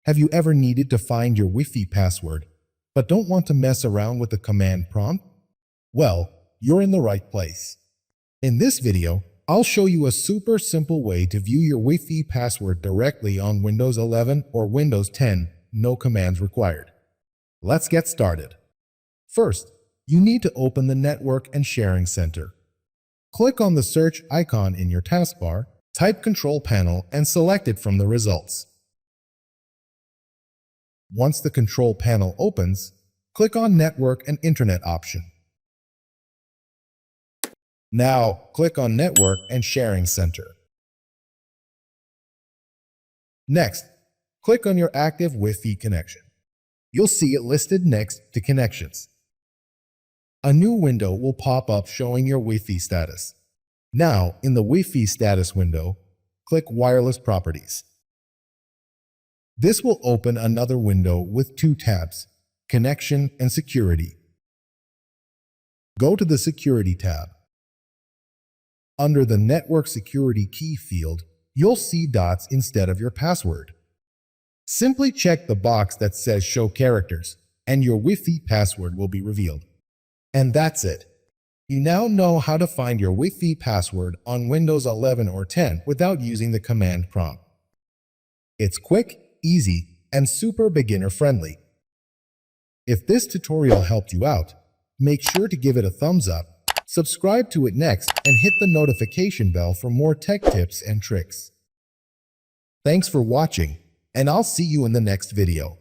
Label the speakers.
Speaker 1: Have you ever needed to find your Wi-Fi password, but don't want to mess around with the command prompt? Well, you're in the right place. In this video, I'll show you a super simple way to view your Wi-Fi password directly on Windows 11 or Windows 10, no commands required. Let's get started. First, you need to open the Network and Sharing Center. Click on the search icon in your taskbar, type Control Panel, and select it from the results. Once the Control Panel opens, click on Network and Internet option. Now, click on Network and Sharing Center. Next, click on your active Wi-Fi connection. You'll see it listed next to Connections. A new window will pop up showing your Wi-Fi status. Now, in the Wi-Fi status window, click Wireless Properties. This will open another window with two tabs, Connection and Security. Go to the Security tab. Under the Network Security Key field, you'll see dots instead of your password. Simply check the box that says Show Characters, and your Wi-Fi password will be revealed. And that's it. You now know how to find your Wi-Fi password on Windows 11 or 10 without using the command prompt. It's quick, easy, and super beginner-friendly. If this tutorial helped you out, make sure to give it a thumbs up, subscribe to it next, and hit the notification bell for more tech tips and tricks. Thanks for watching, and I'll see you in the next video.